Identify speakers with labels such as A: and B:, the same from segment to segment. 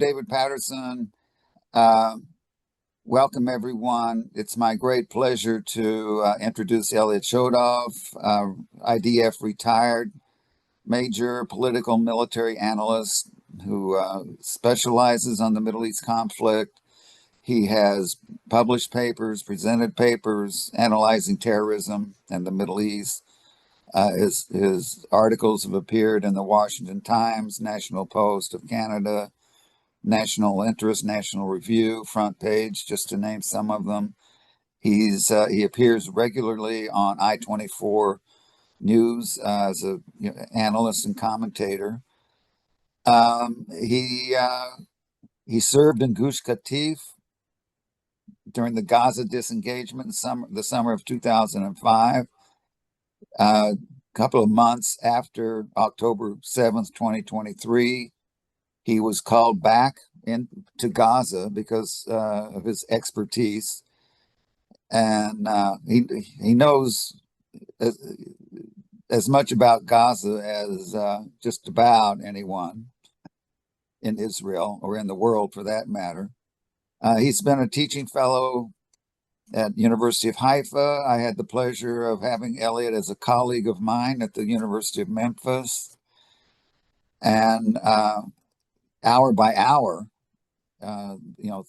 A: David Patterson. Uh, Welcome, everyone. It's my great pleasure to introduce Elliot Chodoff, IDF retired major political military analyst who specializes on the Middle East conflict. He has published papers, presented papers analyzing terrorism and the Middle East. His articles have appeared in the Washington Times, National Post of Canada, National Interest, National Review, Front Page, just to name some of them. He appears regularly on I-24 News as a analyst and commentator. He served in Gush Katif during the Gaza disengagement in the summer of 2005. A couple of months after October 7th, 2023, he was called back into Gaza because of his expertise, and he knows as much about Gaza as just about anyone in Israel or in the world, for that matter. He's been a teaching fellow at University of Haifa. I had the pleasure of having Elliot as a colleague of mine at the University of Memphis, and hour by hour,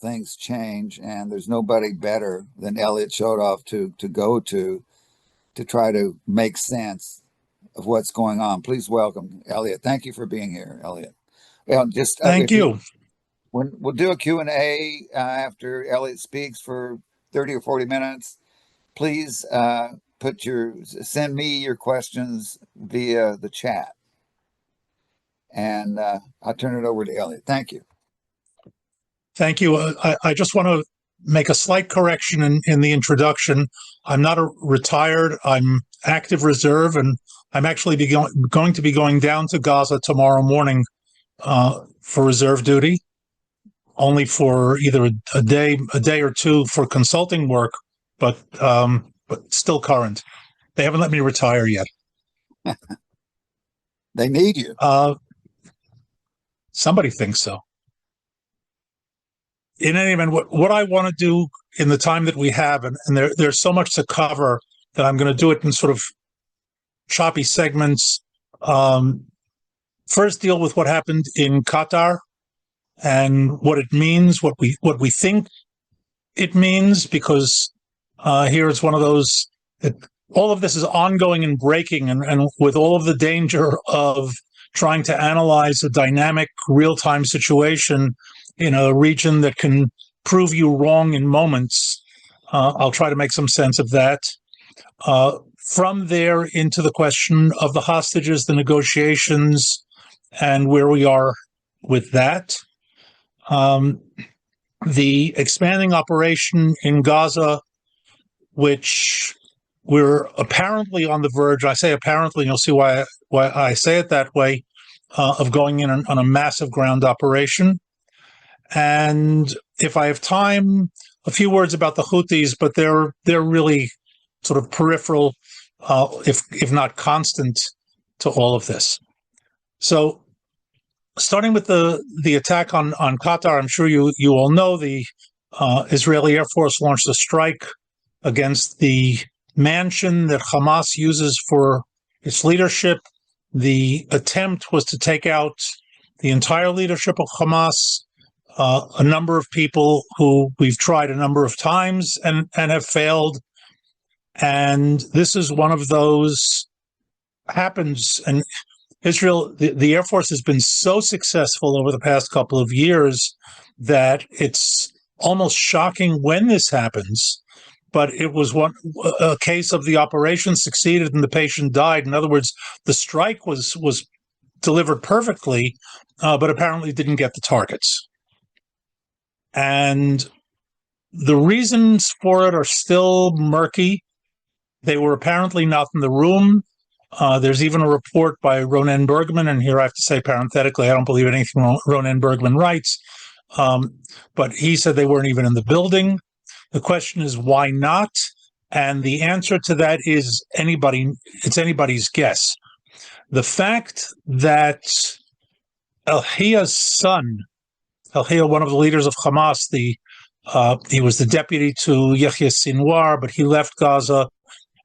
A: things change, and there's nobody better than Elliot Chodoff to go to try to make sense of what's going on. Please welcome Elliot. Thank you for being here, Elliot. Well, just
B: thank you.
A: We'll do a Q&A after Elliot speaks for 30 or 40 minutes. Please send me your questions via the chat, and I'll turn it over to Elliot. Thank you.
B: Thank you. I just want to make a slight correction in the introduction. I'm not retired. I'm active reserve, and I'm actually going to be going down to Gaza tomorrow morning for reserve duty, only for either a day or two for consulting work, but still current. They haven't let me retire yet.
A: They need you.
B: Somebody thinks so. In any event, what I want to do in the time that we have, and there's so much to cover that I'm going to do it in sort of choppy segments. First, deal with what happened in Qatar and what it means, what we think it means, because here it's one of those that all of this is ongoing and breaking, and with all of the danger of trying to analyze a dynamic, real-time situation in a region that can prove you wrong in moments. I'll try to make some sense of that. From there into the question of the hostages, the negotiations, and where we are with that. The expanding operation in Gaza, which we're apparently on the verge, I say apparently, and you'll see why I say it that way, of going in on a massive ground operation. And if I have time, a few words about the Houthis, but they're really sort of peripheral, if not constant, to all of this. So, starting with the attack on Qatar, I'm sure you all know the Israeli Air Force launched a strike against the mansion that Hamas uses for its leadership. The attempt was to take out the entire leadership of Hamas. A number of people who we've tried a number of times and have failed. And this is one of those happens. And Israel, the Air Force has been so successful over the past couple of years that it's almost shocking when this happens. But it was a case of the operation succeeded and the patient died. In other words, the strike was delivered perfectly, but apparently didn't get the targets. And the reasons for it are still murky. They were apparently not in the room. There's even a report by Ronen Bergman, and here I have to say parenthetically, I don't believe anything Ronen Bergman writes, but he said they weren't even in the building. The question is, why not? And the answer to that is it's anybody's guess. The fact that Elhia's son Elhiel, one of the leaders of Hamas, he was the deputy to Yahya Sinwar, but he left Gaza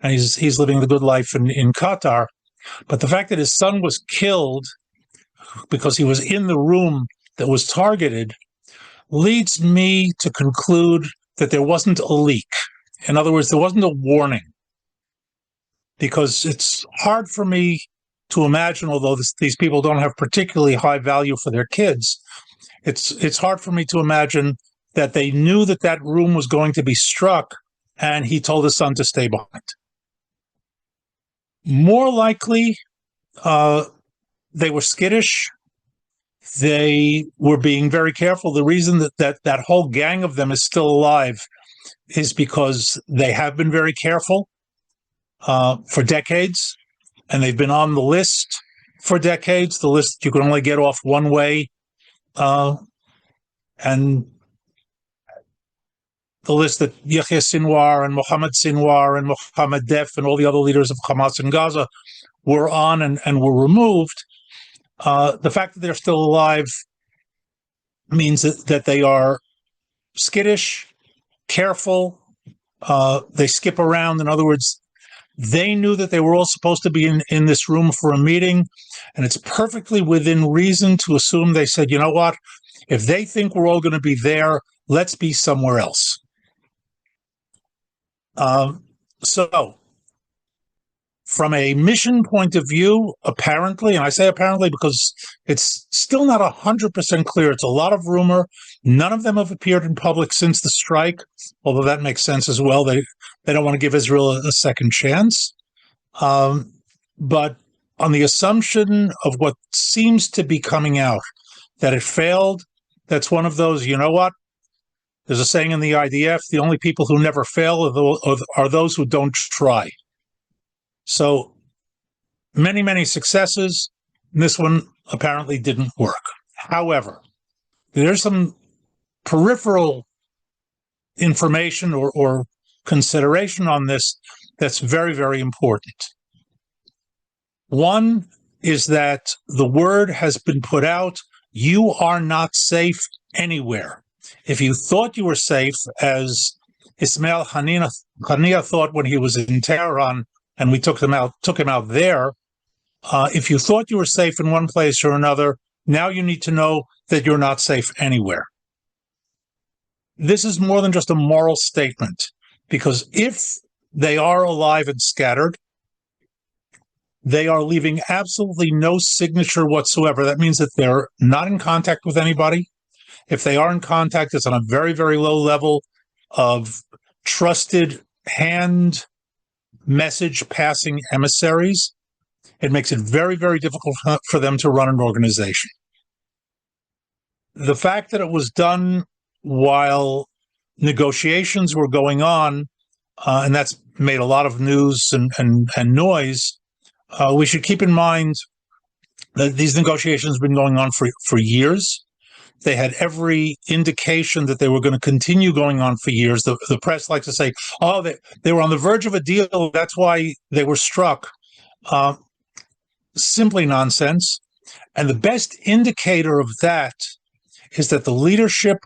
B: and he's living the good life in Qatar. But the fact that his son was killed because he was in the room that was targeted leads me to conclude that there wasn't a leak. In other words, there wasn't a warning. Because it's hard for me to imagine, although these people don't have particularly high value for their kids, it's hard for me to imagine that they knew that that room was going to be struck and he told his son to stay behind. More likely, they were skittish. They were being very careful. The reason that whole gang of them is still alive is because they have been very careful for decades, and they've been on the list for decades, the list you can only get off one way, and the list that Yahya Sinwar and Mohammed Sinwar and Mohammed Def and all the other leaders of Hamas in Gaza were on and were removed. The fact that they're still alive means that they are skittish, careful, they skip around. In other words, they knew that they were all supposed to be in this room for a meeting, and it's perfectly within reason to assume they said, you know what, if they think we're all going to be there, let's be somewhere else. So, from a mission point of view, apparently, and I say apparently because it's still not 100% clear, it's a lot of rumor. None of them have appeared in public since the strike, although that makes sense as well. They don't want to give Israel a second chance. But on the assumption of what seems to be coming out, that it failed, that's one of those, you know what? There's a saying in the IDF, the only people who never fail are those who don't try. So many, many successes. And this one apparently didn't work. However, there's some peripheral information or consideration on this that's very, very important. One is that the word has been put out, you are not safe anywhere. If you thought you were safe, as Ismail Haniyeh thought when he was in Tehran, and we took him out there, if you thought you were safe in one place or another, now you need to know that you're not safe anywhere. This is more than just a moral statement, because if they are alive and scattered, they are leaving absolutely no signature whatsoever. That means that they're not in contact with anybody. If they are in contact, it's on a very, very low level of trusted hand message passing emissaries. It makes it very, very difficult for them to run an organization. The fact that it was done while negotiations were going on, and that's made a lot of news and noise, we should keep in mind that these negotiations have been going on for years. They had every indication that they were going to continue going on for years. The press likes to say, oh, they were on the verge of a deal, that's why they were struck. Simply nonsense. And the best indicator of that is that the leadership,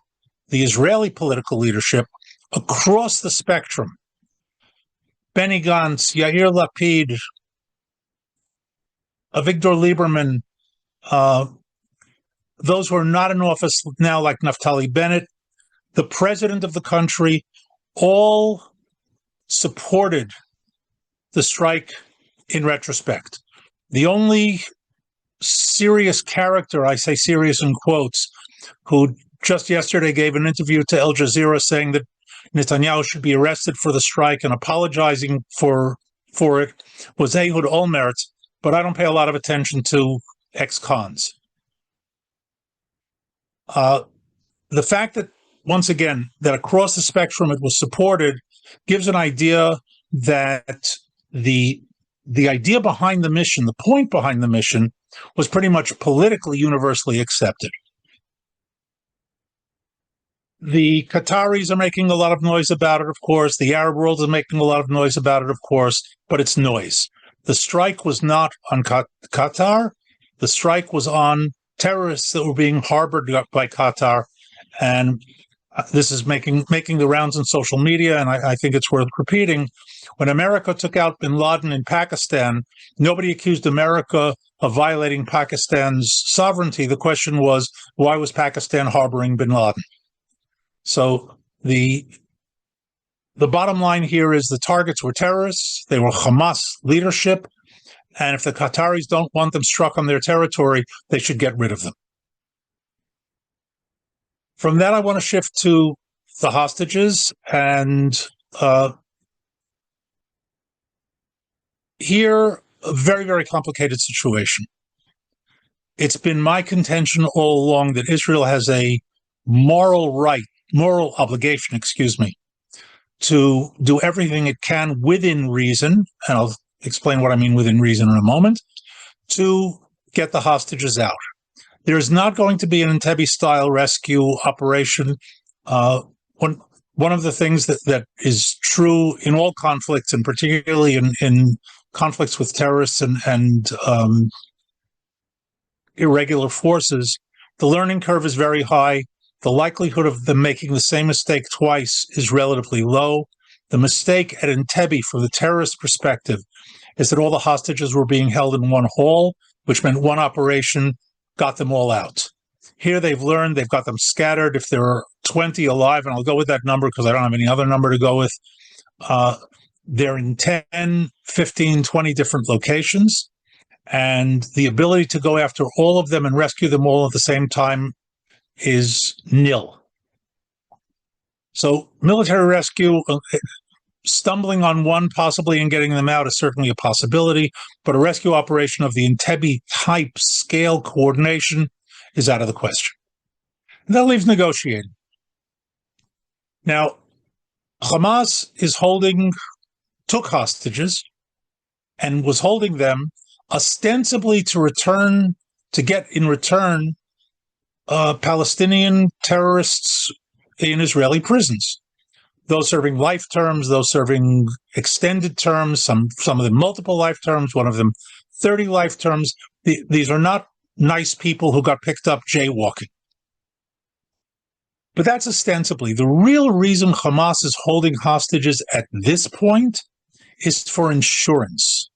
B: the Israeli political leadership, across the spectrum, Benny Gantz, Yair Lapid, Avigdor Lieberman, those who are not in office now, like Naftali Bennett, the president of the country, all supported the strike in retrospect. The only serious character, I say serious in quotes, who just yesterday gave an interview to Al Jazeera saying that Netanyahu should be arrested for the strike and apologizing for it, was Ehud Olmert, but I don't pay a lot of attention to ex-cons. The fact that, once again, that across the spectrum it was supported gives an idea that the idea behind the mission, the point behind the mission, was pretty much politically universally accepted. The Qataris are making a lot of noise about it, of course. The Arab world is making a lot of noise about it, of course, but it's noise. The strike was not on Qatar. The strike was on terrorists that were being harbored by Qatar And this is making the rounds on social media, and I think it's worth repeating. When America took out bin Laden in Pakistan, nobody accused America of violating Pakistan's sovereignty. The question was, why was Pakistan harboring bin Laden? So the bottom line here is the targets were terrorists. They were Hamas leadership. And if the Qataris don't want them struck on their territory, they should get rid of them. From that, I want to shift to the hostages. And here, a very, very complicated situation. It's been my contention all along that Israel has a moral obligation, to do everything it can within reason, and I'll explain what I mean within reason in a moment, to get the hostages out. There is not going to be an Entebbe-style rescue operation. One of the things that is true in all conflicts, and particularly in conflicts with terrorists and irregular forces, the learning curve is very high. The likelihood of them making the same mistake twice is relatively low. The mistake at Entebbe, from the terrorist perspective, is that all the hostages were being held in one hall, which meant one operation got them all out. Here they've learned, they've got them scattered. If there are 20 alive, and I'll go with that number because I don't have any other number to go with, they're in 10, 15, 20 different locations. And the ability to go after all of them and rescue them all at the same time is nil. So military rescue, stumbling on one possibly and getting them out is certainly a possibility, but a rescue operation of the Entebbe type scale coordination is out of the question. And that leaves negotiating. Now, Hamas took hostages and was holding them ostensibly to get in return Palestinian terrorists in Israeli prisons. Those serving life terms, those serving extended terms, some of them multiple life terms, one of them 30 life terms. These are not nice people who got picked up jaywalking. But that's ostensibly. The real reason Hamas is holding hostages at this point is for insurance.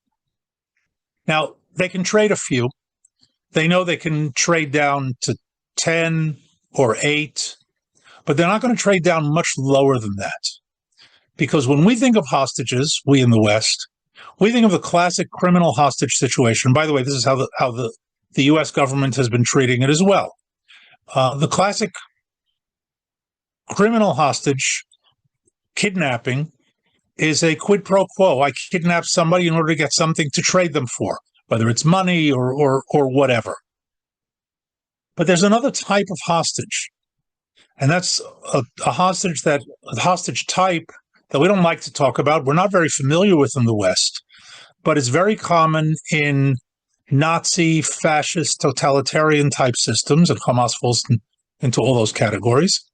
B: Now, they can trade a few. They know they can trade down to 10 or 8, but they're not going to trade down much lower than that. Because when we think of hostages, we in the West, we think of the classic criminal hostage situation. By the way, this is how the U.S. government has been treating it as well. The classic criminal hostage kidnapping is a quid pro quo. I kidnap somebody in order to get something to trade them for, whether it's money or whatever. But there's another type of hostage, and that's a hostage type that we don't like to talk about. We're not very familiar with in the West, but it's very common in Nazi, fascist, totalitarian type systems, and Hamas falls into all those categories,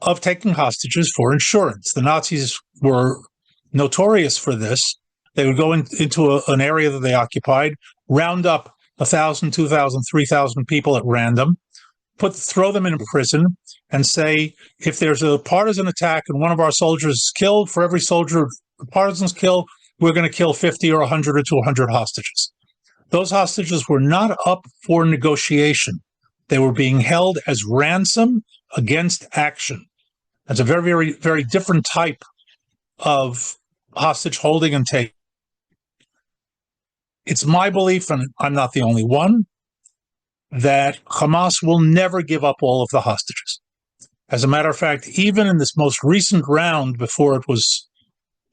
B: of taking hostages for insurance. The Nazis were notorious for this. They would go into an area that they occupied, round up 1,000, 2,000, 3,000 people at random, throw them in prison, and say, if there's a partisan attack and one of our soldiers is killed, for every soldier the partisans kill, we're going to kill 50 or 100 or 200 hostages. Those hostages were not up for negotiation. They were being held as ransom against action. That's a very, very, very different type of hostage holding and taking. It's my belief, and I'm not the only one, that Hamas will never give up all of the hostages. As a matter of fact, even in this most recent round, before it was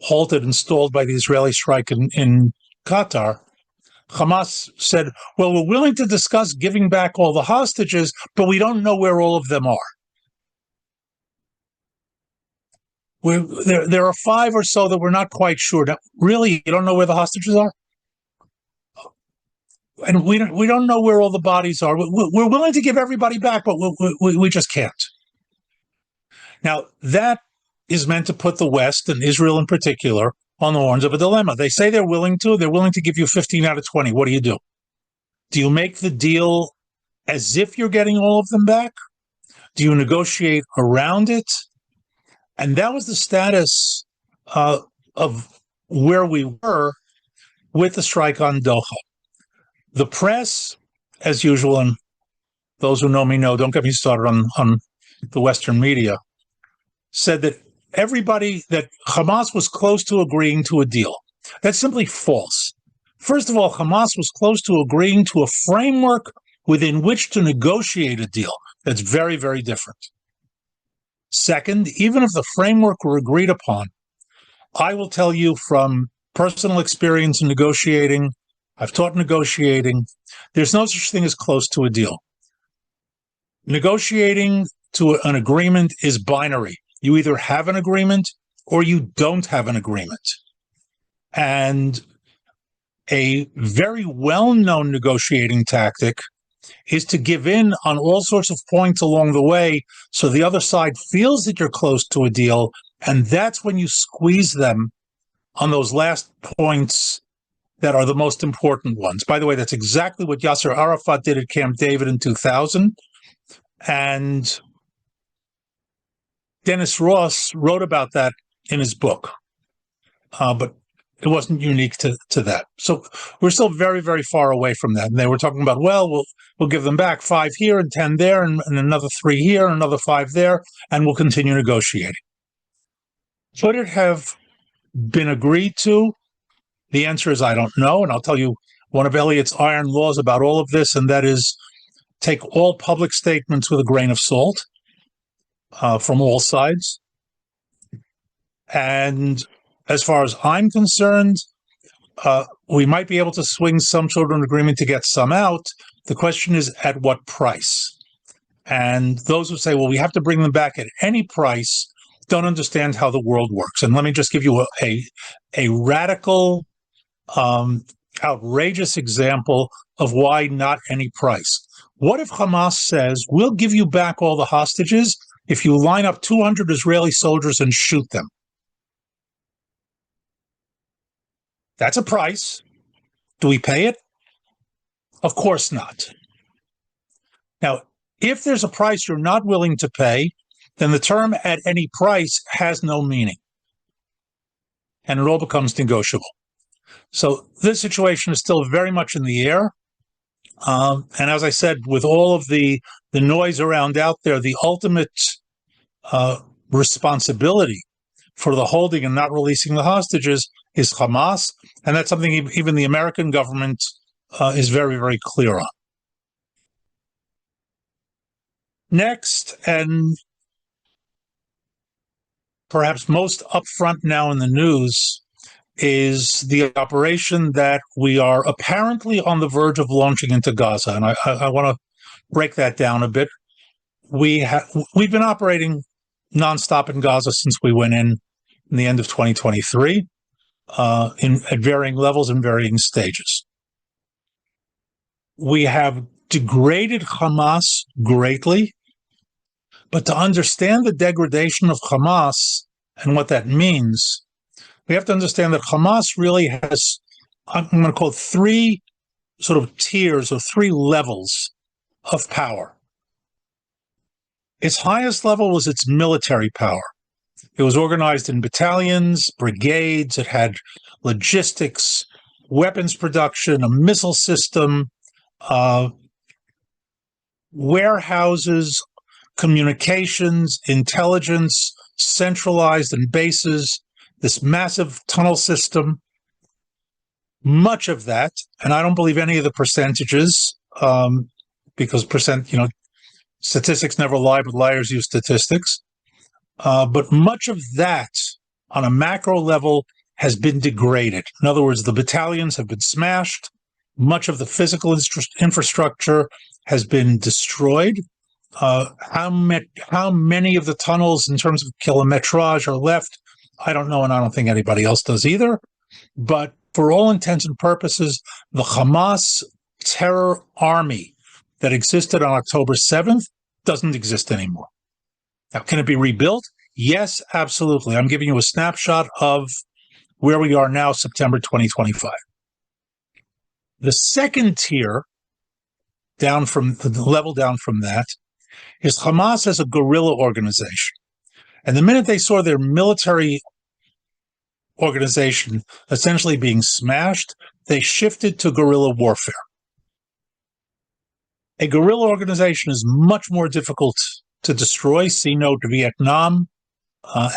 B: halted and stalled by the Israeli strike in Qatar, Hamas said, well, we're willing to discuss giving back all the hostages, but we don't know where all of them are. There are 5 or so that we're not quite sure. Now, really, you don't know where the hostages are? And we don't know where all the bodies are. We're willing to give everybody back, but we just can't. Now, that is meant to put the West, and Israel in particular, on the horns of a dilemma. They say they're willing to give you 15 out of 20. What do? Do you make the deal as if you're getting all of them back? Do you negotiate around it? And that was the status of where we were with the strike on Doha. The press, as usual, and those who know me know, don't get me started on the Western media, said that that Hamas was close to agreeing to a deal. That's simply false. First of all, Hamas was close to agreeing to a framework within which to negotiate a deal. That's very, very different. Second, even if the framework were agreed upon, I will tell you from personal experience in negotiating, I've taught negotiating, there's no such thing as close to a deal. Negotiating to an agreement is binary. You either have an agreement or you don't have an agreement. And a very well-known negotiating tactic is to give in on all sorts of points along the way so the other side feels that you're close to a deal, and that's when you squeeze them on those last points that are the most important ones. By the way, that's exactly what Yasser Arafat did at Camp David in 2000, and Dennis Ross wrote about that in his book, but it wasn't unique to that. So we're still very, very far away from that. And they were talking about, well, we'll give them back 5 here and 10 there and another 3 here and another 5 there, and we'll continue negotiating. Should it have been agreed to? The answer is I don't know, and I'll tell you one of Elliot's iron laws about all of this, and that is take all public statements with a grain of salt from all sides. And as far as I'm concerned, we might be able to swing some sort of an agreement to get some out. The question is at what price? And those who say, well, we have to bring them back at any price, don't understand how the world works. And let me just give you a radical, outrageous example of why not any price. What if Hamas says, we'll give you back all the hostages if you line up 200 Israeli soldiers and shoot them? That's a price. Do we pay it? Of course not. Now, if there's a price you're not willing to pay, then the term at any price has no meaning. And it all becomes negotiable. So this situation is still very much in the air. And as I said, with all of the noise around out there, the ultimate responsibility for the holding and not releasing the hostages is Hamas, and that's something even the American government is very, very clear on. Next, and perhaps most upfront now in the news, is the operation that we are apparently on the verge of launching into Gaza, and I want to break that down a bit. We've been operating nonstop in Gaza since we went in the end of 2023. At varying levels and varying stages. We have degraded Hamas greatly, but to understand the degradation of Hamas and what that means, we have to understand that Hamas really has, I'm going to call it 3 sort of tiers or 3 levels of power. Its highest level was its military power. It was organized in battalions, brigades. It had logistics, weapons production, a missile system, warehouses, communications, intelligence, centralized and bases, this massive tunnel system. Much of that, and I don't believe any of the percentages, because statistics never lie, but liars use statistics. But much of that on a macro level has been degraded. In other words, the battalions have been smashed. Much of the physical infrastructure has been destroyed. How many of the tunnels in terms of kilometrage are left, I don't know, and I don't think anybody else does either. But for all intents and purposes, the Hamas terror army that existed on October 7th doesn't exist anymore. Now, can it be rebuilt? Yes, absolutely. I'm giving you a snapshot of where we are now, September 2025. The second tier, down from the level down from that, is Hamas as a guerrilla organization. And the minute they saw their military organization essentially being smashed, they shifted to guerrilla warfare. A guerrilla organization is much more difficult to destroy. See note to Vietnam,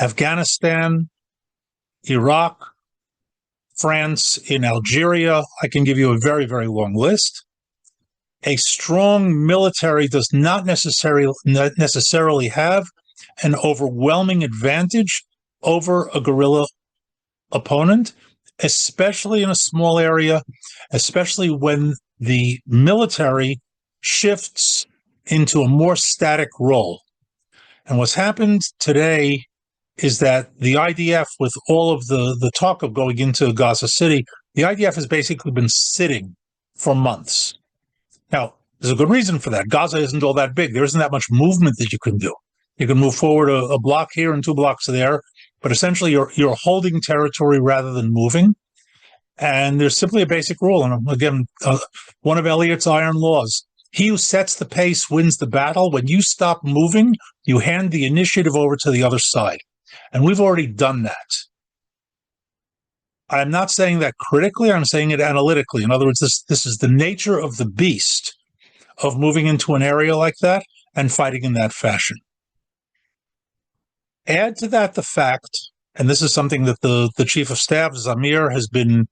B: Afghanistan, Iraq, France, in Algeria. I can give you a very, very long list. A strong military does not necessarily have an overwhelming advantage over a guerrilla opponent, especially in a small area, especially when the military shifts into a more static role. And what's happened today is that the IDF, with all of the talk of going into Gaza City, the IDF has basically been sitting for months. Now, there's a good reason for that. Gaza isn't all that big. There isn't that much movement that you can do. You can move forward a block here and 2 blocks there, but essentially you're holding territory rather than moving. And there's simply a basic rule. And again, one of Elliot's iron laws: he who sets the pace wins the battle. When you stop moving, you hand the initiative over to the other side. And we've already done that. I'm not saying that critically, I'm saying it analytically. In other words, this is the nature of the beast of moving into an area like that and fighting in that fashion. Add to that the fact, and this is something that the Chief of Staff, Zamir, has been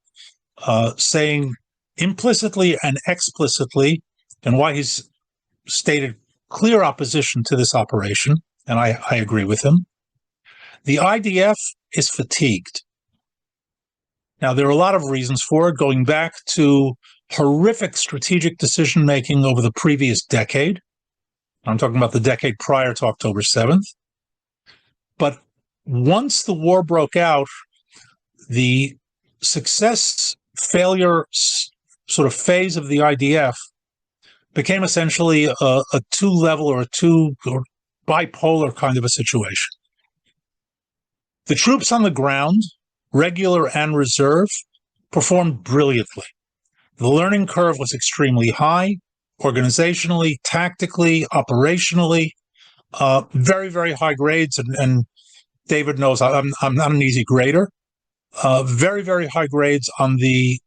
B: saying implicitly and explicitly, and why he's stated clear opposition to this operation, and I agree with him. The IDF is fatigued. Now, there are a lot of reasons for it, going back to horrific strategic decision-making over the previous decade. I'm talking about the decade prior to October 7th. But once the war broke out, the success-failure sort of phase of the IDF became essentially a two-level or or bipolar kind of a situation. The troops on the ground, regular and reserve, performed brilliantly. The learning curve was extremely high, organizationally, tactically, operationally, very, very high grades. And David knows I'm not an easy grader. Very, very high grades on the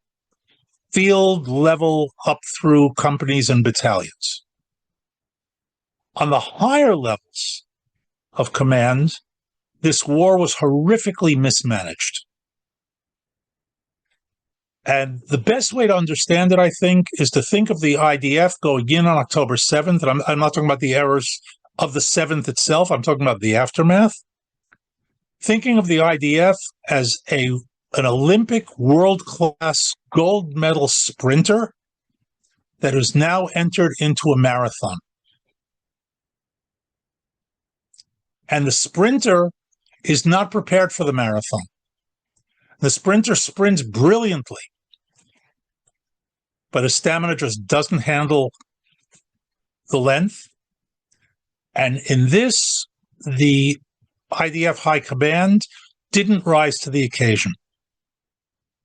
B: field level up through companies and battalions. On the higher levels of command, this war was horrifically mismanaged. And the best way to understand it, I think, is to think of the IDF going in on October 7th. And I'm not talking about the errors of the 7th itself. I'm talking about the aftermath. Thinking of the IDF as an Olympic world-class gold medal sprinter that has now entered into a marathon. And the sprinter is not prepared for the marathon. The sprinter sprints brilliantly, but his stamina just doesn't handle the length. And in this, the IDF High Command didn't rise to the occasion.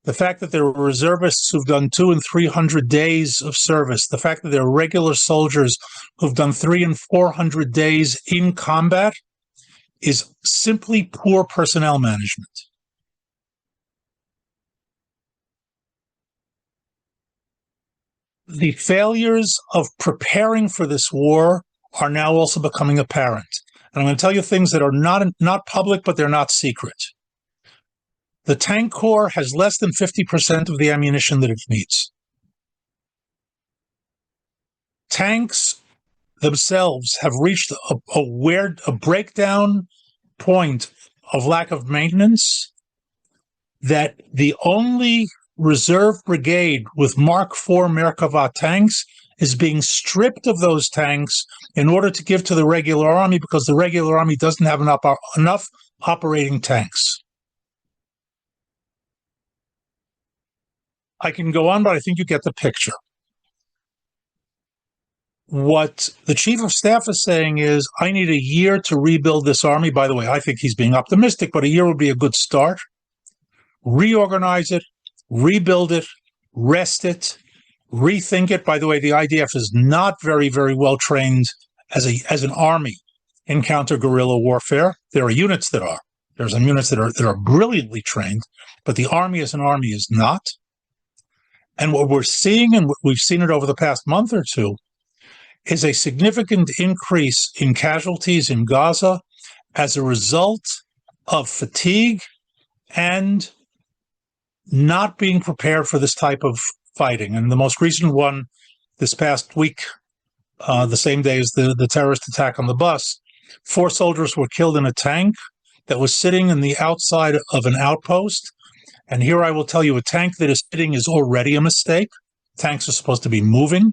B: The fact that there were reservists who've done 200 and 300 days of service, the fact that there are regular soldiers who've done 300 and 400 days in combat is simply poor personnel management. The failures of preparing for this war are now also becoming apparent. And I'm going to tell you things that are not public, but they're not secret. The tank corps has less than 50% of the ammunition that it needs. Tanks themselves have reached a breakdown point of lack of maintenance that the only reserve brigade with Mark IV Merkava tanks is being stripped of those tanks in order to give to the regular army because the regular army doesn't have enough operating tanks. I can go on, but I think you get the picture. What the Chief of Staff is saying is, I need a year to rebuild this army. By the way, I think he's being optimistic, but a year would be a good start. Reorganize it, rebuild it, rest it, rethink it. By the way, the IDF is not very, very well trained as an army in counter-guerrilla warfare. There are units that are. There's some units that are brilliantly trained, but the army as an army is not. And what we're seeing, and we've seen it over the past month or two, is a significant increase in casualties in Gaza as a result of fatigue and not being prepared for this type of fighting. And the most recent one this past week, the same day as the terrorist attack on the bus, 4 soldiers were killed in a tank that was sitting in the outside of an outpost. And here I will tell you, a tank that is sitting is already a mistake. Tanks are supposed to be moving.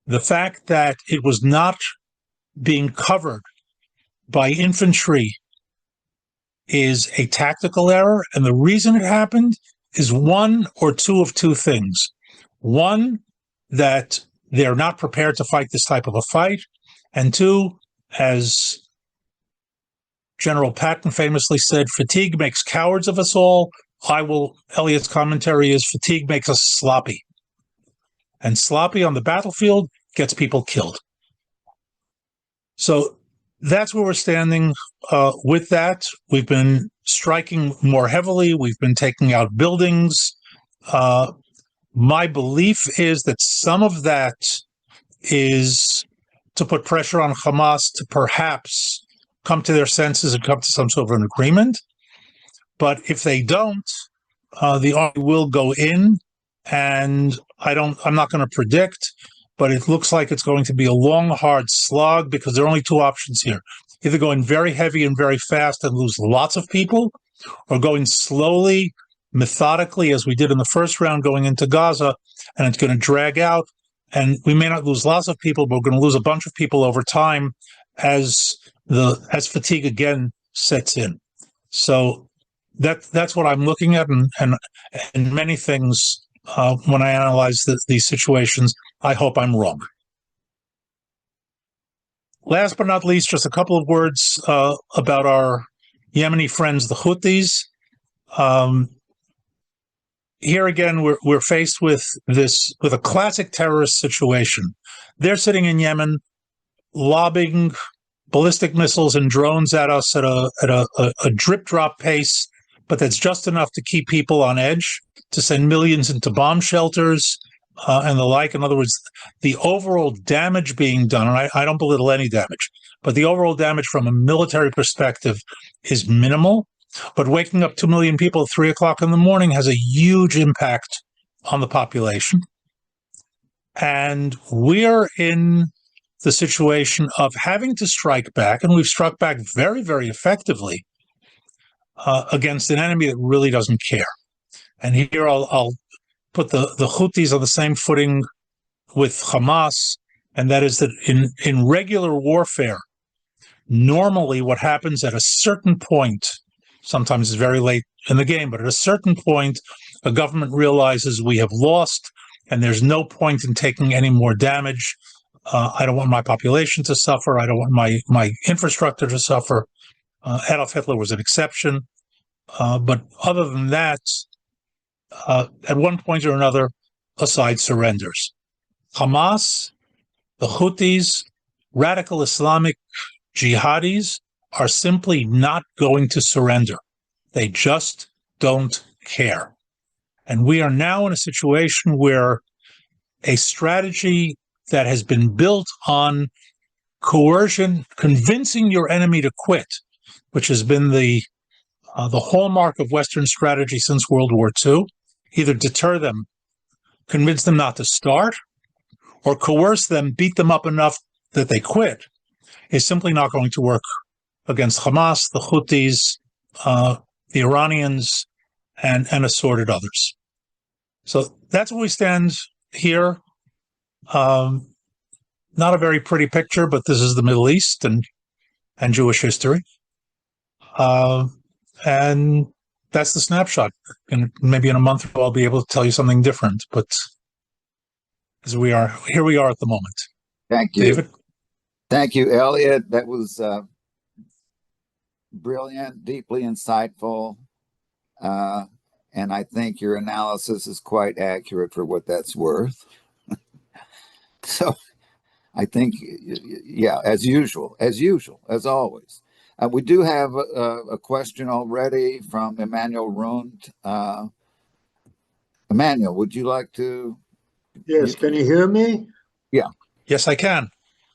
B: The fact that it was not being covered by infantry is a tactical error. And the reason it happened is one or two of two things. One, that they're not prepared to fight this type of a fight. And two, as General Patton famously said, fatigue makes cowards of us all. Elliot's commentary is fatigue makes us sloppy. And sloppy on the battlefield gets people killed. So that's where we're standing with that. We've been striking more heavily. We've been taking out buildings. My belief is that some of that is to put pressure on Hamas to perhaps come to their senses and come to some sort of an agreement. But if they don't, the army will go in, and I'm not going to predict, but it looks like it's going to be a long, hard slog, because there are only two options here. Either going very heavy and very fast and lose lots of people, or going slowly, methodically, as we did in the first round going into Gaza, and it's going to drag out. And we may not lose lots of people, but we're going to lose a bunch of people over time as fatigue again sets in. So that's what I'm looking at, and many things when I analyze these situations, I hope I'm wrong. Last but not least, just a couple of words about our Yemeni friends, the Houthis. Here again, we're faced with a classic terrorist situation. They're sitting in Yemen, lobbing ballistic missiles and drones at us at a drip drop pace, but that's just enough to keep people on edge, to send millions into bomb shelters and the like. In other words, the overall damage being done, and I don't belittle any damage, but the overall damage from a military perspective is minimal. But waking up 2 million people at 3 o'clock in the morning has a huge impact on the population. And we're in the situation of having to strike back, and we've struck back very, very effectively against an enemy that really doesn't care. And here I'll put the Houthis on the same footing with Hamas, and that is that in regular warfare, normally what happens at a certain point, sometimes it's very late in the game, but at a certain point, a government realizes we have lost and there's no point in taking any more damage. I don't want my population to suffer. I don't want my infrastructure to suffer. Adolf Hitler was an exception. But other than that, at one point or another, a side surrenders. Hamas, the Houthis, radical Islamic jihadis are simply not going to surrender. They just don't care. And we are now in a situation where a strategy that has been built on coercion, convincing your enemy to quit, which has been the hallmark of Western strategy since World War II, either deter them, convince them not to start, or coerce them, beat them up enough that they quit, is simply not going to work against Hamas, the Houthis, the Iranians, and assorted others. So that's where we stand here. Not a very pretty picture, but this is the Middle East and Jewish history. And that's the snapshot. And maybe in a month I'll be able to tell you something different. But here we are at the moment.
A: Thank you.
B: David?
A: Thank you, Elliot. That was brilliant, deeply insightful. And I think your analysis is quite accurate for what that's worth. So I think, yeah, as usual, as always. We do have a question already from Emmanuel Rund. Emmanuel, would you like to?
C: Yes, can you hear me?
A: Yeah.
B: Yes, I can.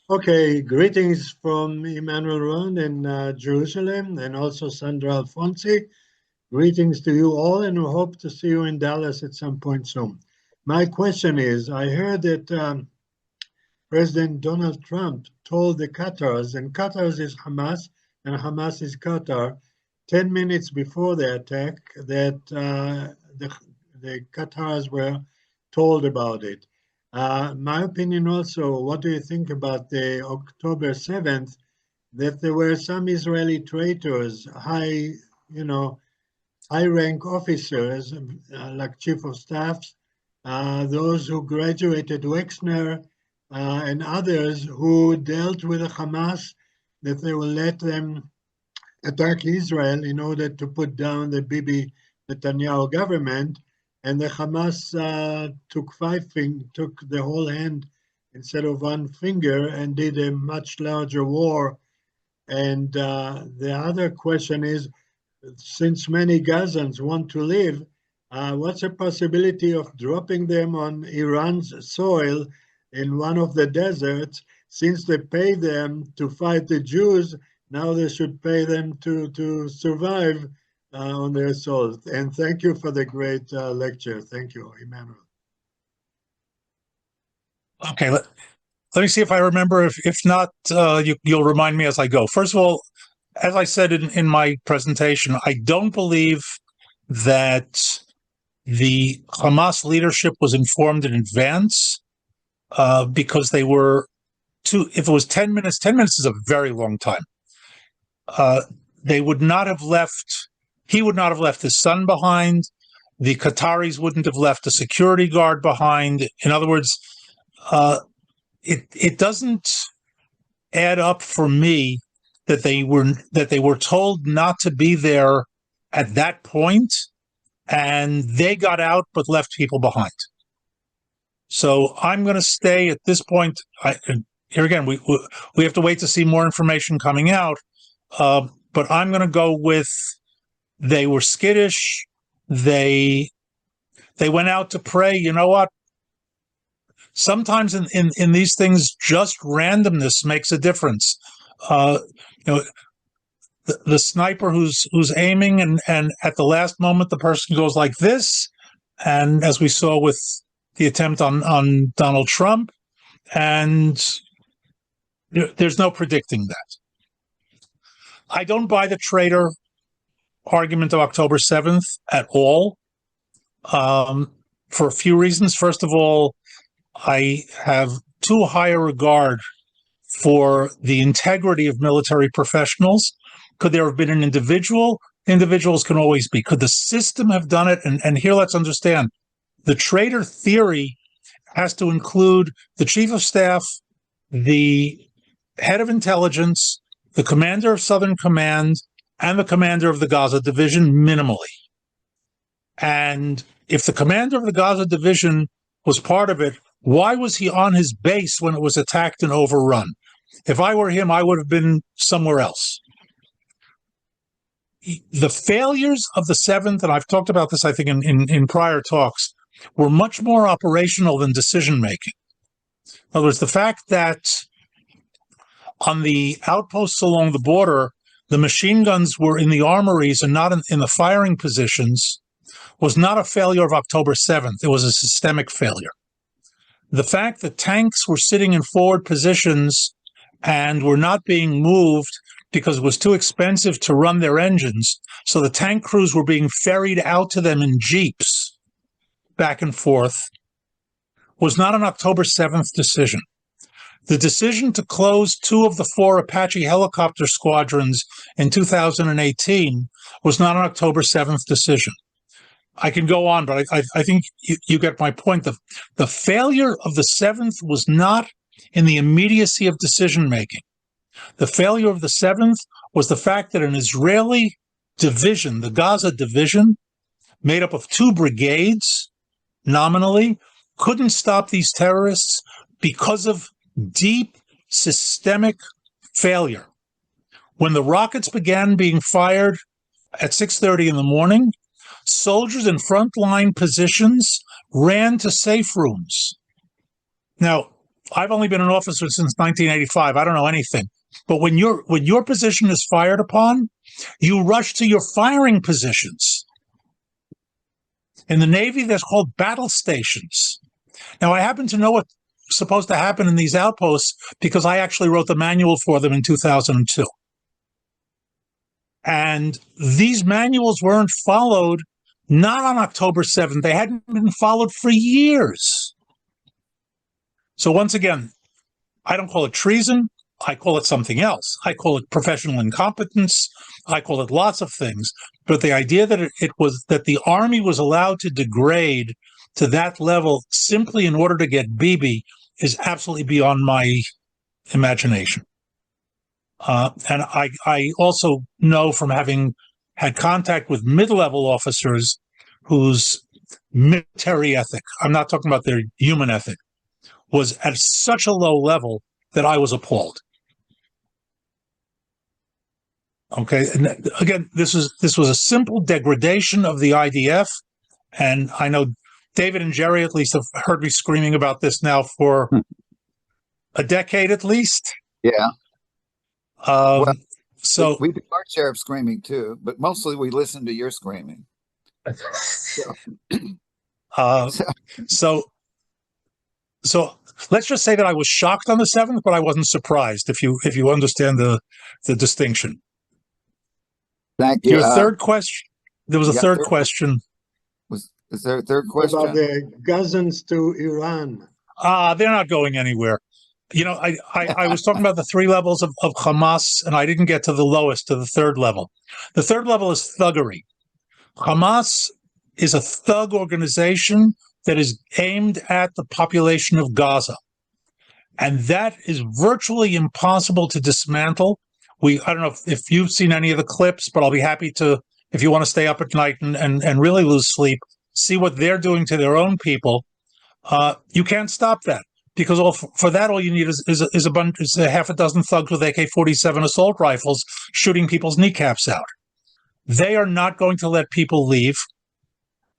C: Okay, greetings from Emmanuel Ron in Jerusalem, and also Sandra Alfonsi. Greetings to you all, and we hope to see you in Dallas at some point soon. My question is, I heard that President Donald Trump told the Qatars, and Qatars is Hamas, and Hamas is Qatar, 10 minutes before the attack, that the Qatars were told about it. My opinion also, what do you think about the October 7th, that there were some Israeli traitors, high rank officers, like chief of staffs, those who graduated Wexner, and others who dealt with the Hamas, that they will let them attack Israel in order to put down the Bibi Netanyahu government. And the Hamas took the whole hand instead of one finger and did a much larger war. And the other question is, since many Gazans want to live, what's the possibility of dropping them on Iran's soil in one of the deserts? Since they pay them to fight the Jews, now they should pay them to survive on their soil. And thank you for the great lecture. Thank you, Emmanuel.
B: Okay, let me see if I remember. If not, you'll remind me as I go. First of all, as I said in my presentation, I don't believe that the Hamas leadership was informed in advance because they were if it was 10 minutes, 10 minutes is a very long time. They would not have left, he would not have left his son behind. The Qataris wouldn't have left a security guard behind. In other words, it doesn't add up for me that they were told not to be there at that point, and they got out but left people behind. So I'm going to stay at this point. Here again, we have to wait to see more information coming out. But I'm going to go with they were skittish. They went out to pray. You know what? Sometimes in these things, just randomness makes a difference. The sniper who's aiming and at the last moment the person goes like this, and as we saw with the attempt on Donald Trump, and there's no predicting that. I don't buy the traitor argument of October 7th at all, for a few reasons. First of all, I have too high a regard for the integrity of military professionals. Could there have been an individual? Individuals can always be. Could the system have done it? And here, let's understand, the traitor theory has to include the chief of staff, the head of intelligence, the commander of Southern Command, and the commander of the Gaza division minimally. And if the commander of the Gaza division was part of it, why was he on his base when it was attacked and overrun? If I were him, I would have been somewhere else. The failures of the 7th, and I've talked about this, I think, in prior talks, were much more operational than decision-making. In other words, the fact that on the outposts along the border, the machine guns were in the armories and not in the firing positions was not a failure of October 7th. It was a systemic failure. The fact that tanks were sitting in forward positions and were not being moved because it was too expensive to run their engines, so the tank crews were being ferried out to them in jeeps back and forth, was not an October 7th decision. The decision to close 2 of the 4 Apache helicopter squadrons in 2018 was not an October 7th decision. I can go on, but I think you get my point. The failure of the 7th was not in the immediacy of decision-making. The failure of the 7th was the fact that an Israeli division, the Gaza division, made up of 2 brigades, nominally, couldn't stop these terrorists because of deep systemic failure. When the rockets began being fired at 6:30 in the morning, soldiers in frontline positions ran to safe rooms. Now, I've only been an officer since 1985. I don't know anything. But when your position is fired upon, you rush to your firing positions. In the Navy, that's called battle stations. Now, I happen to know what's supposed to happen in these outposts because I actually wrote the manual for them in 2002. And these manuals weren't followed, not on October 7th. They hadn't been followed for years. So once again, I don't call it treason. I call it something else. I call it professional incompetence. I call it lots of things. But the idea that it was that the Army was allowed to degrade to that level simply in order to get BB is absolutely beyond my imagination. And I also know from having had contact with mid-level officers whose military ethic, I'm not talking about their human ethic, was at such a low level that I was appalled. Okay, and again, this was a simple degradation of the IDF, and I know David and Jerry at least have heard me screaming about this now for a decade at least.
A: Yeah. Well,
B: so
A: we do our share of screaming too, but mostly we listen to your screaming.
B: So let's just say that I was shocked on the 7th, but I wasn't surprised. If you understand the distinction.
A: Thank you.
B: Your third question. There was a third question.
A: Is there a third question?
C: About the Gazans to Iran.
B: They're not going anywhere. You know, I was talking about the 3 levels of Hamas, and I didn't get to the lowest, to the 3rd level. The 3rd level is thuggery. Hamas is a thug organization that is aimed at the population of Gaza. And that is virtually impossible to dismantle. I don't know if you've seen any of the clips, but I'll be happy to, if you want to stay up at night and really lose sleep, see what they're doing to their own people. You can't stop that, because for that, all you need is a half a dozen thugs with AK-47 assault rifles shooting people's kneecaps out. They are not going to let people leave.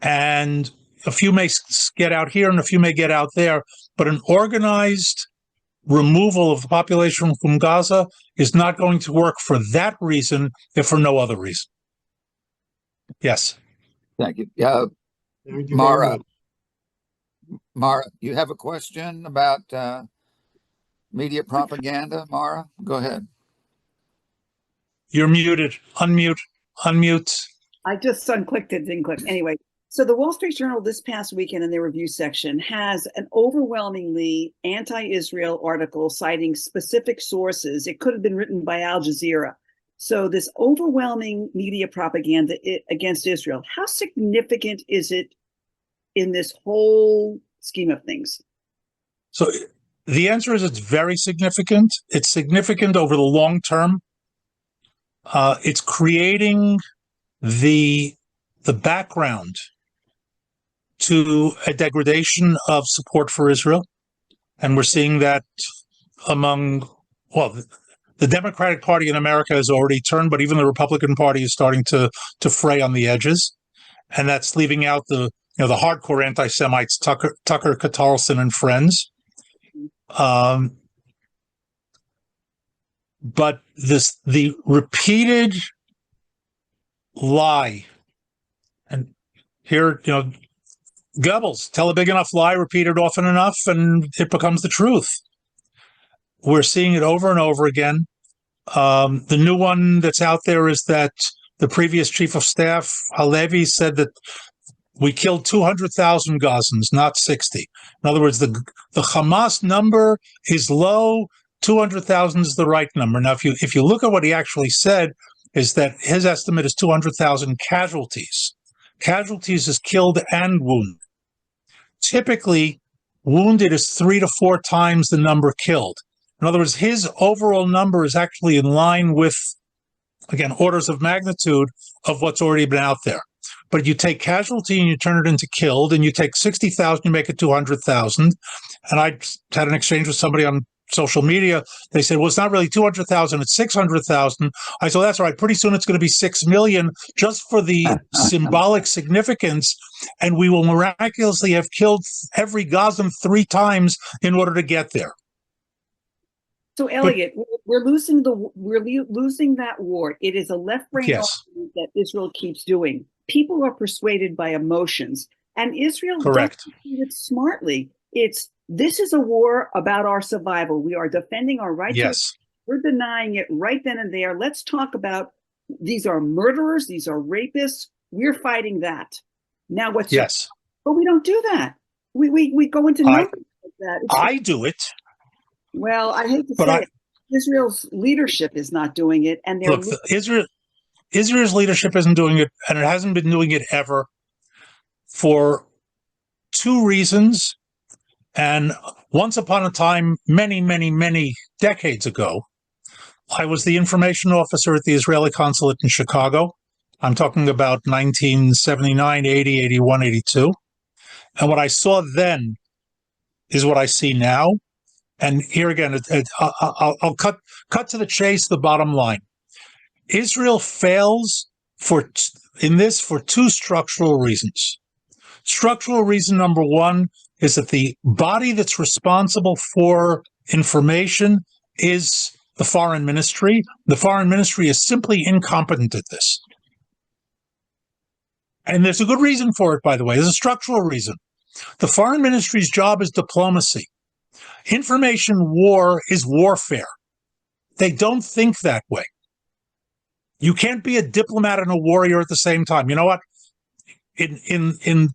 B: And a few may get out here and a few may get out there, but an organized removal of the population from Gaza is not going to work for that reason, if for no other reason. Yes.
A: Thank you.
C: Thank you,
A: Mara, you have a question about media propaganda? Mara, go ahead.
B: You're muted. Unmute.
D: I just unclicked it, didn't click. Anyway, so the Wall Street Journal this past weekend in their review section has an overwhelmingly anti-Israel article citing specific sources. It could have been written by Al Jazeera. So this overwhelming media propaganda against Israel, how significant is it in this whole scheme of things?
B: So the answer is it's very significant. It's significant over the long term. It's creating the background to a degradation of support for Israel. And we're seeing that among, well, the Democratic Party in America has already turned, but even the Republican Party is starting to fray on the edges. And that's leaving out the hardcore anti-Semites, Tucker Carlson and friends. But the repeated lie, and here, Goebbels, tell a big enough lie, repeat it often enough, and it becomes the truth. We're seeing it over and over again. The new one that's out there is that the previous chief of staff, Halevi, said that we killed 200,000 Gazans, not 60. In other words, the Hamas number is low. 200,000 is the right number. Now, if you look at what he actually said, is that his estimate is 200,000 casualties. Casualties is killed and wounded. Typically, wounded is 3 to 4 times the number killed. In other words, his overall number is actually in line with, again, orders of magnitude of what's already been out there. But you take casualty and you turn it into killed, and you take 60,000, you make it 200,000. And I had an exchange with somebody on social media, they said, well, it's not really 200,000, it's 600,000. I said, that's right. Pretty soon it's going to be 6 million just for the symbolic significance. And we will miraculously have killed every Gazan 3 times in order to get there.
D: So, Elliot, we're losing that war. It is a left-brain argument that Israel keeps doing. People are persuaded by emotions, and Israel doesn't do it smartly. This is a war about our survival. We are defending our right to. We're denying it right then and there. Let's talk about these are murderers, these are rapists. We're fighting that. Now, but we don't do that. We go into numbers like that.
B: I do it.
D: Well, I hate to say it. Israel's leadership is not doing it, and they're
B: Israel's leadership isn't doing it, and it hasn't been doing it ever, for 2 reasons. And once upon a time, many, many, many decades ago, I was the information officer at the Israeli consulate in Chicago. I'm talking about 1979, 80, 81, 82. And what I saw then is what I see now. And here again, I'll cut to the chase, the bottom line. Israel fails for 2 structural reasons. Structural reason number 1 is that the body that's responsible for information is the foreign ministry. The foreign ministry is simply incompetent at this. And there's a good reason for it, by the way. There's a structural reason. The foreign ministry's job is diplomacy. Information war is warfare. They don't think that way. You can't be a diplomat and a warrior at the same time. You know what? In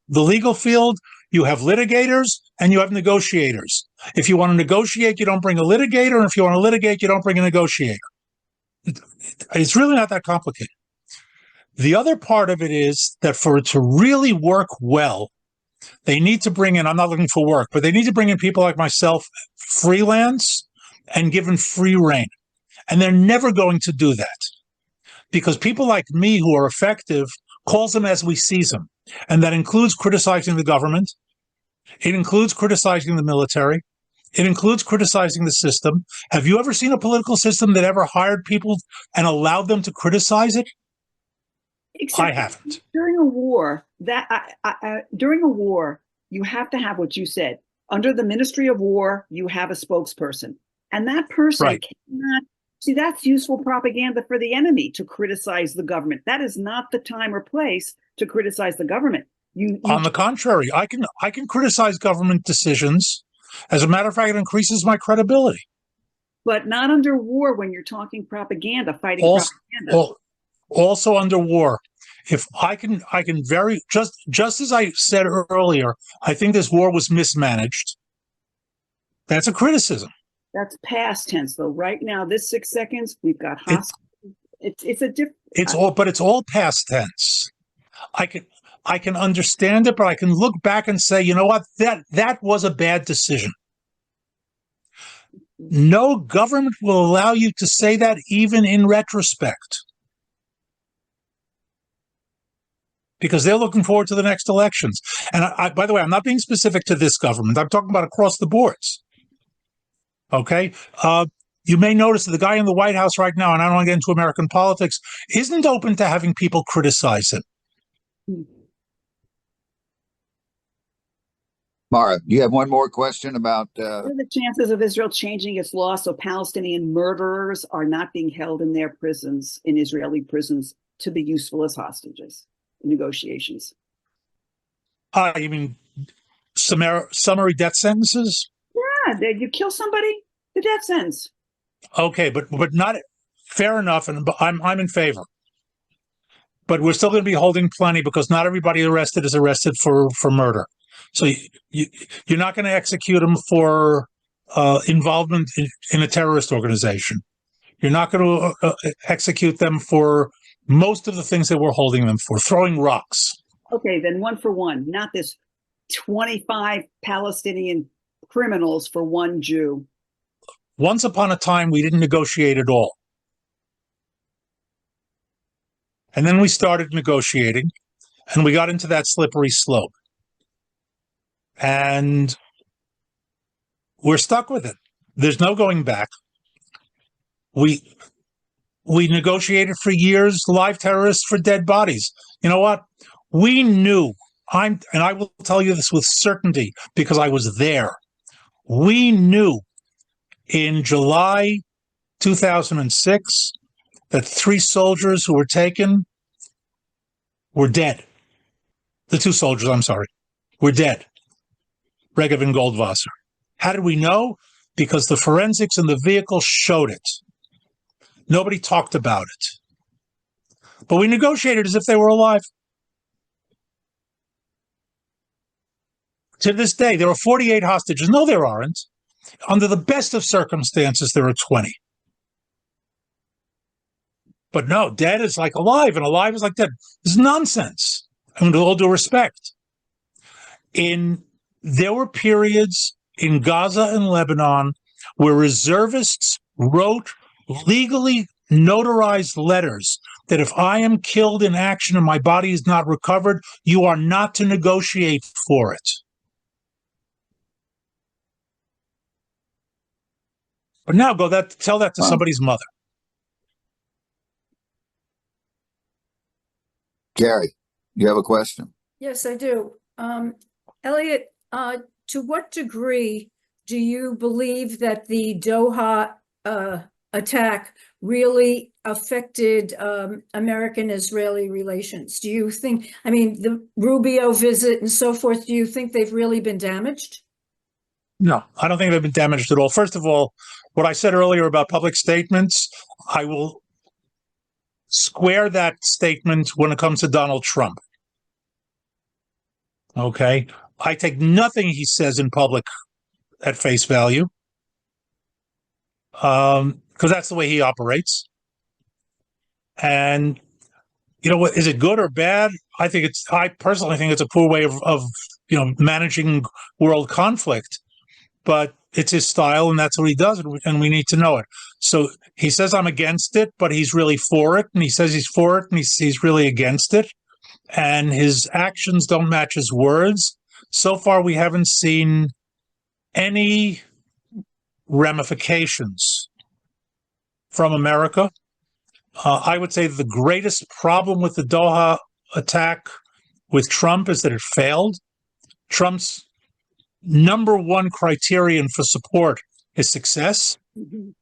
B: the legal field, you have litigators and you have negotiators. If you want to negotiate, you don't bring a litigator. And if you want to litigate, you don't bring a negotiator. It's really not that complicated. The other part of it is that for it to really work well, they need to bring in, I'm not looking for work, but they need to bring in people like myself, freelance and given free rein. And they're never going to do that because people like me who are effective calls them as we seize them. And that includes criticizing the government. It includes criticizing the military. It includes criticizing the system. Have you ever seen a political system that ever hired people and allowed them to criticize it? I haven't.
D: During a war, you have to have what you said. Under the Ministry of War, you have a spokesperson. And that person cannot, see, that's useful propaganda for the enemy to criticize the government. That is not the time or place to criticize the government.
B: On the contrary, I can criticize government decisions. As a matter of fact, it increases my credibility.
D: But not under war when you're talking propaganda, fighting propaganda.
B: Also under war. If I can just as I said earlier, I think this war was mismanaged. That's a criticism.
D: That's past tense, though. Right now, this 6 seconds, we've got hospitals. It's a different.
B: It's all past tense. I can understand it, but I can look back and say, you know what, that was a bad decision. No government will allow you to say that even in retrospect. Because they're looking forward to the next elections. And by the way, I'm not being specific to this government. I'm talking about across the boards. Okay? You may notice that the guy in the White House right now, and I don't want to get into American politics, isn't open to having people criticize him.
A: Mara, you have one more question about... What
D: are the chances of Israel changing its law so Palestinian murderers are not being held in their prisons, in Israeli prisons, to be useful as hostages in negotiations?
B: You mean summary death sentences?
D: Yeah, you kill somebody, the death sentence.
B: Okay, but not fair enough, and I'm in favor. But we're still going to be holding plenty because not everybody arrested is arrested for murder. So you're not going to execute them for involvement in a terrorist organization. You're not going to execute them for most of the things that we're holding them for, throwing rocks.
D: Okay, then 1 for 1, not this 25 Palestinian criminals for 1 Jew.
B: Once upon a time, we didn't negotiate at all. And then we started negotiating, and we got into that slippery slope. And we're stuck with it. there's no going back. We negotiated for years live terrorists for dead bodies. You know what? We knew, and I will tell you this with certainty because I was there. We knew in July 2006 that 3 soldiers who were taken were dead. The 2 soldiers, I'm sorry, were dead. Regev and Goldwasser. How did we know? Because the forensics in the vehicle showed it. Nobody talked about it. But we negotiated as if they were alive. To this day, there are 48 hostages. No, there aren't. Under the best of circumstances, there are 20. But no, dead is like alive, and alive is like dead. This is nonsense. I mean, with all due respect. There were periods in Gaza and Lebanon where reservists wrote legally notarized letters that if I am killed in action and my body is not recovered, you are not to negotiate for it. But now tell that to somebody's mother.
A: Gary, you have a question?
E: Yes, I do. Elliot, to what degree do you believe that the Doha attack really affected American-Israeli relations? Do you think, I mean, the Rubio visit and so forth, do you think they've really been damaged?
B: No, I don't think they've been damaged at all. First of all, what I said earlier about public statements, I will square that statement when it comes to Donald Trump. Okay? I take nothing he says in public at face value, because that's the way he operates. And you know what? Is it good or bad? I personally think it's a poor way of managing world conflict. But it's his style, and that's what he does, and we need to know it. So he says I'm against it, but he's really for it, and he says he's for it, and he's really against it. And his actions don't match his words. So far, we haven't seen any ramifications from America. I would say the greatest problem with the Doha attack with Trump is that it failed. Trump's number one criterion for support is success.
D: Mhm.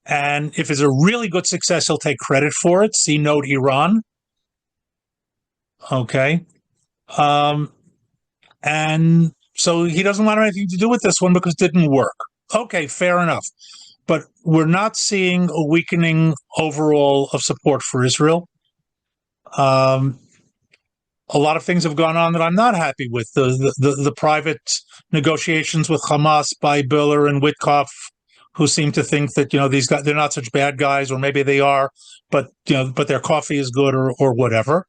B: And if it's a really good success, he'll take credit for it. See note Iran. Okay. And so he doesn't want anything to do with this one because it didn't work. Okay, fair enough. But we're not seeing a weakening overall of support for Israel. A lot of things have gone on that I'm not happy with. The private negotiations with Hamas by Biller and Witkoff, who seem to think that these guys, they're not such bad guys, or maybe they are, but their coffee is good or whatever.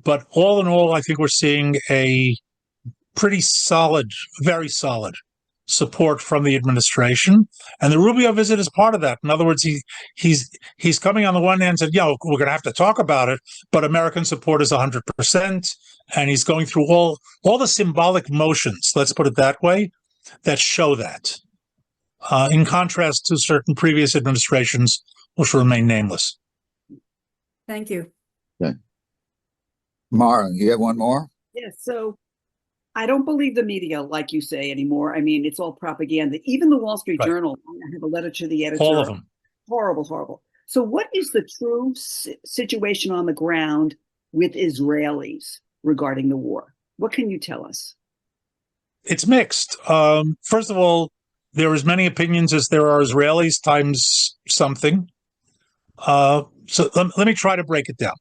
B: But all in all, I think we're seeing a pretty solid, very solid support from the administration, and the Rubio visit is part of that. In other words, he's coming on the one hand and said, we're going to have to talk about it, but American support is 100%, and he's going through all the symbolic motions, let's put it that way, that show that, in contrast to certain previous administrations, which remain nameless.
E: Thank you.
A: Okay. Mara, you have one more?
D: Yes. So I don't believe the media, like you say, anymore. I mean, it's all propaganda. Even the Wall Street
B: Right.
D: Journal, I have a letter to the editor.
B: All of them.
D: Horrible, horrible. So what is the true situation on the ground with Israelis regarding the war? What can you tell us?
B: It's mixed. First of all, there are as many opinions as there are Israelis times something. So let me try to break it down.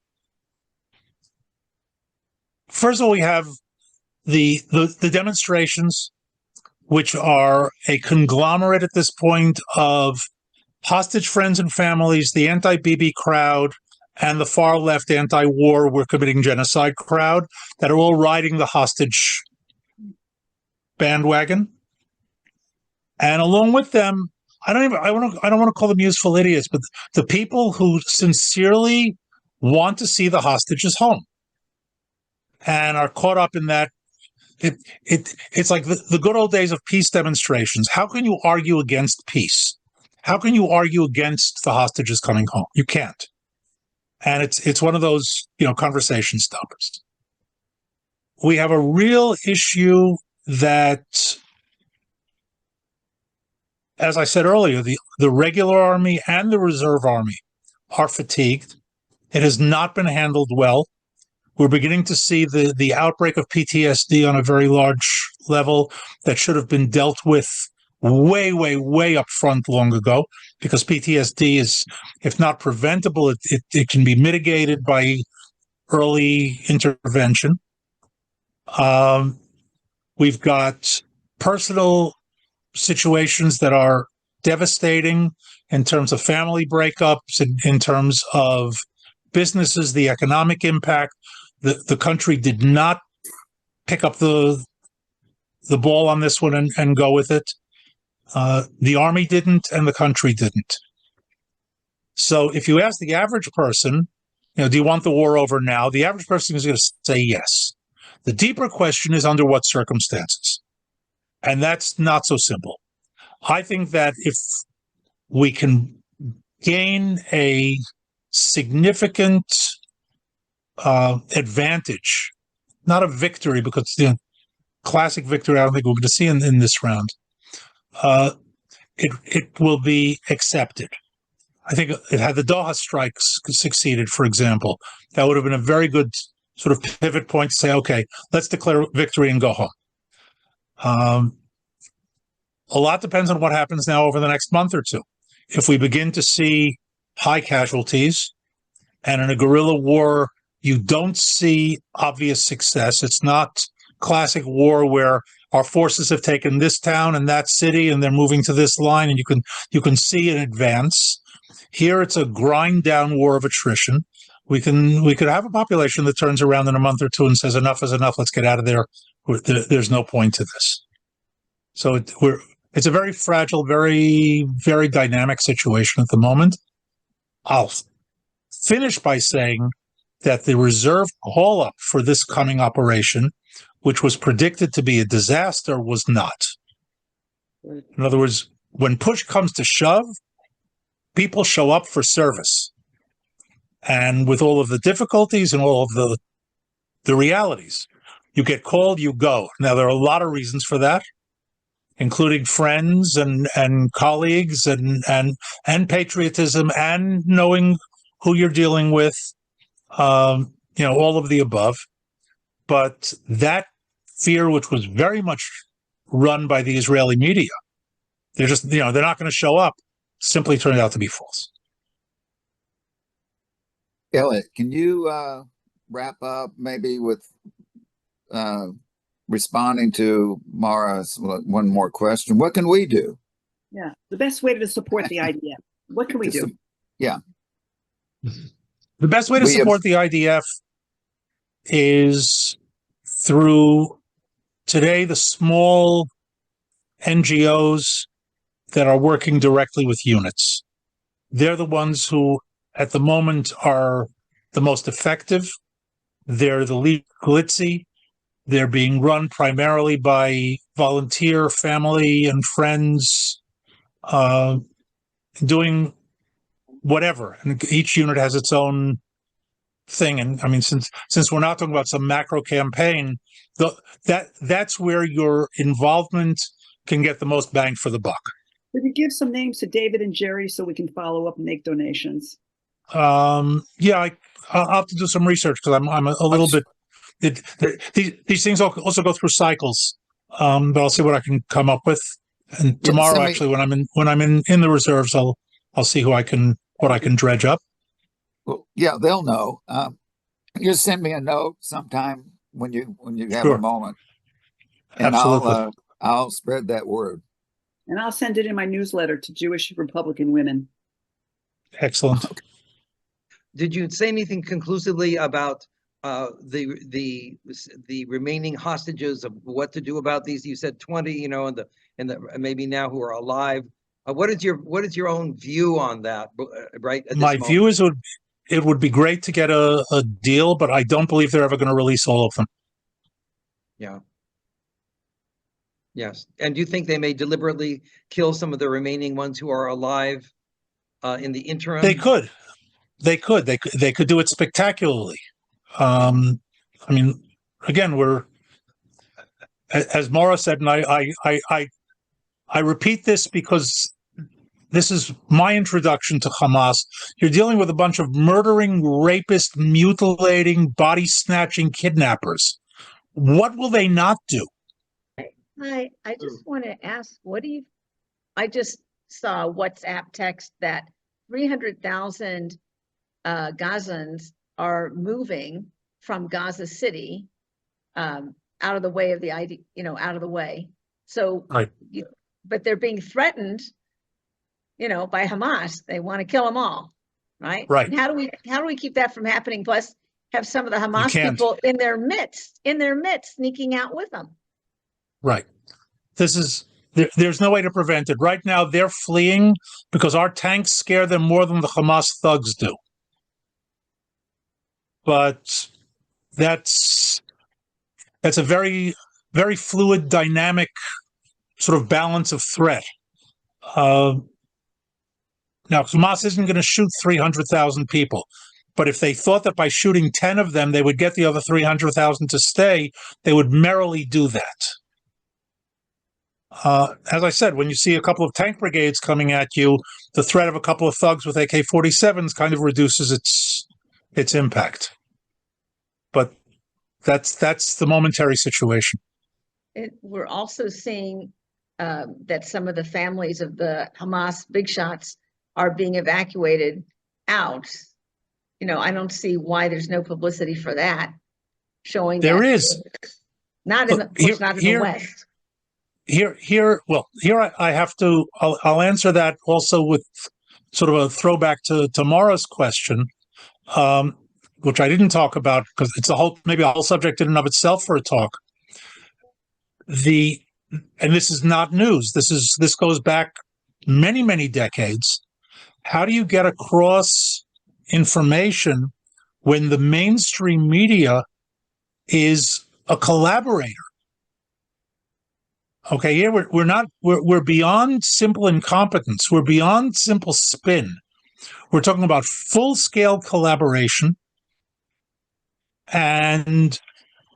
B: First of all, we have the demonstrations, which are a conglomerate at this point of hostage friends and families, the anti-Bibi crowd, and the far left anti-war, we're committing genocide crowd, that are all riding the hostage bandwagon. And along with them, I don't want to call them useful idiots, but the people who sincerely want to see the hostages home and are caught up in that it's like the good old days of peace demonstrations. How can you argue against peace? How can you argue against the hostages coming home? You can't. And it's one of those, conversation stoppers. We have a real issue that, as I said earlier, the regular army and the reserve army are fatigued. It has not been handled well. We're beginning to see the outbreak of PTSD on a very large level that should have been dealt with way, way, way up front long ago, because PTSD is, if not preventable, it can be mitigated by early intervention. We've got personal situations that are devastating in terms of family breakups, in terms of businesses, the economic impact. The country did not pick up the ball on this one and go with it. The army didn't, and the country didn't. So if you ask the average person, do you want the war over now? The average person is going to say yes. The deeper question is under what circumstances? And that's not so simple. I think that if we can gain a significant advantage, not a victory, because classic victory I don't think we're going to see in this round, it will be accepted. I think had the Doha strikes succeeded, for example, that would have been a very good sort of pivot point to say, okay, let's declare victory and go home. A lot depends on what happens now over the next month or two. If we begin to see high casualties, and in a guerrilla war, you don't see obvious success. It's not classic war where our forces have taken this town and that city, and they're moving to this line, and you can see an advance. Here, it's a grind down war of attrition. We could have a population that turns around in a month or two and says, enough is enough. Let's get out of there. There's no point to this. So it's a very fragile, very, very dynamic situation at the moment. I'll finish by saying that the reserve call-up for this coming operation, which was predicted to be a disaster, was not. In other words, when push comes to shove, people show up for service. And with all of the difficulties and all of the realities, you get called, you go. Now, there are a lot of reasons for that, including friends and colleagues and patriotism and knowing who you're dealing with, all of the above. But that fear, which was very much run by the Israeli media, they're just, they're not going to show up, simply turned out to be false.
A: Elliot, can you wrap up maybe with responding to Mara's one more question? What can we do?
D: Yeah, the best way to support the IDF. What can we do?
A: Yeah.
B: The best way to support the IDF is through today the small NGOs that are working directly with units. They're the ones who, at the moment, are the most effective. They're the least glitzy. They're being run primarily by volunteer family and friends, doing whatever. And each unit has its own thing. And I mean, since we're not talking about some macro campaign, that's where your involvement can get the most bang for the buck.
D: Would you give some names to David and Jerry so we can follow up and make donations?
B: I'll have to do some research because I'm a little bit. These things also go through cycles, but I'll see what I can come up with. And tomorrow, actually, when I'm in the reserves, I'll see what I can dredge up.
A: Well, yeah, they'll know. Just send me a note sometime when you have
B: Sure.
A: a moment, and
B: Absolutely.
A: I'll spread that word.
D: And I'll send it in my newsletter to Jewish Republican women.
B: Excellent.
F: Did you say anything conclusively about the remaining hostages, of what to do about these? You said 20, and the maybe now who are alive. What is your own view on that? Right.
B: My view is it would be great to get a deal, but I don't believe they're ever going to release all of them.
F: Yeah. Yes. And do you think they may deliberately kill some of the remaining ones who are alive in the interim?
B: They could. They could do it spectacularly. I mean, again, we're, as Maura said, and I repeat this because this is my introduction to Hamas. You're dealing with a bunch of murdering, rapist, mutilating, body snatching kidnappers. What will they not do?
G: Hi, I just want to ask, I just saw a WhatsApp text that 300,000 Gazans are moving from Gaza City out of the way of the out of the way. So,
B: Right.
G: But they're being threatened, by Hamas. They want to kill them all, right?
B: Right.
G: And how do we keep that from happening? Plus, have some of the Hamas
B: can't.
G: people in their midst, sneaking out with them.
B: Right. There's no way to prevent it. Right now, they're fleeing because our tanks scare them more than the Hamas thugs do. But that's a very, very fluid, dynamic sort of balance of threat. Now, Hamas isn't going to shoot 300,000 people. But if they thought that by shooting 10 of them, they would get the other 300,000 to stay, they would merrily do that. As I said, when you see a couple of tank brigades coming at you, the threat of a couple of thugs with AK-47s kind of reduces its impact. But that's the momentary situation.
G: We're also seeing that some of the families of the Hamas big shots are being evacuated out. I don't see why there's no publicity for that, showing
B: there
G: that
B: is
G: not in the West.
B: Here I have to. I'll answer that also with sort of a throwback to Mara's question, which I didn't talk about because it's maybe a whole subject in and of itself for a talk. And this is not news. This goes back many, many decades. How do you get across information when the mainstream media is a collaborator? Okay, here we're beyond simple incompetence. We're beyond simple spin. We're talking about full-scale collaboration. And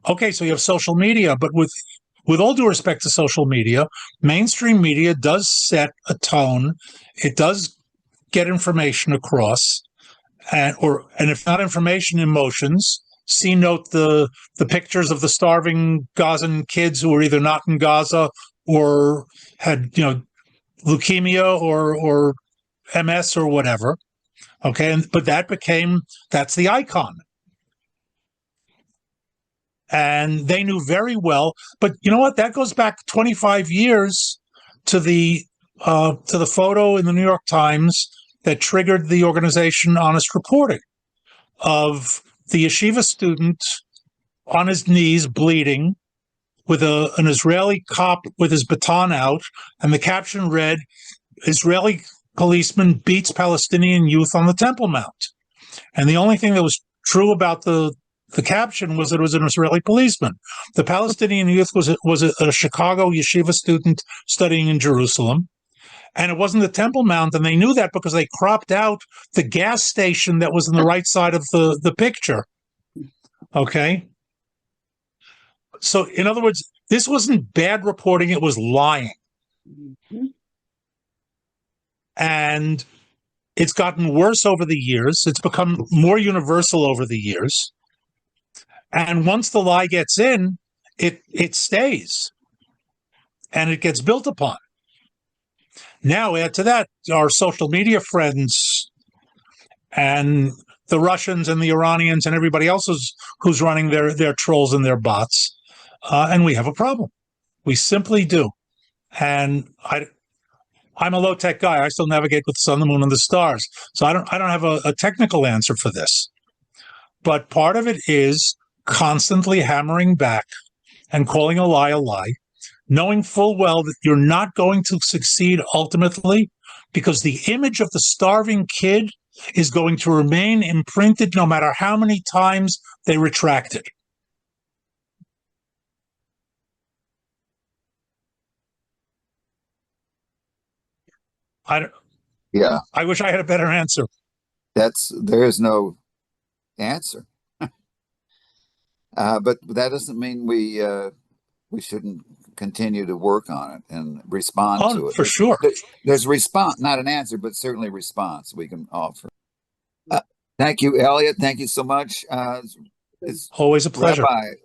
B: okay, so you have social media, but with all due respect to social media, mainstream media does set a tone. It does get information across, and if not information, emotions. Note the pictures of the starving Gazan kids who were either not in Gaza or had leukemia or MS or whatever. Okay, but that's the icon. And they knew very well, but you know what? That goes back 25 years to the photo in the New York Times that triggered the organization Honest Reporting of the yeshiva student on his knees bleeding with an Israeli cop with his baton out, and the caption read, "Israeli policeman beats Palestinian youth on the Temple Mount." And the only thing that was true about the caption was that it was an Israeli policeman. The Palestinian youth was a Chicago yeshiva student studying in Jerusalem. And it wasn't the Temple Mount, and they knew that because they cropped out the gas station that was on the right side of the picture. Okay? So, in other words, this wasn't bad reporting, it was lying.
D: Mm-hmm.
B: And it's gotten worse over the years. It's become more universal over the years. And once the lie gets in, it stays. And it gets built upon. Now, add to that our social media friends and the Russians and the Iranians and everybody else who's running their trolls and their bots. And we have a problem. We simply do. And I'm a low-tech guy. I still navigate with the sun, the moon, and the stars. So I don't have a technical answer for this. But part of it is constantly hammering back and calling a lie, knowing full well that you're not going to succeed ultimately because the image of the starving kid is going to remain imprinted no matter how many times they retract it.
A: Yeah,
B: I wish I had a better answer.
A: there is no answer. But that doesn't mean we shouldn't continue to work on it and respond
B: Oh,
A: to it.
B: for sure.
A: There's response, not an answer, but certainly response we can offer. Thank you, Elliot. Thank you so much. It's
B: Always a pleasure.
A: Rabbi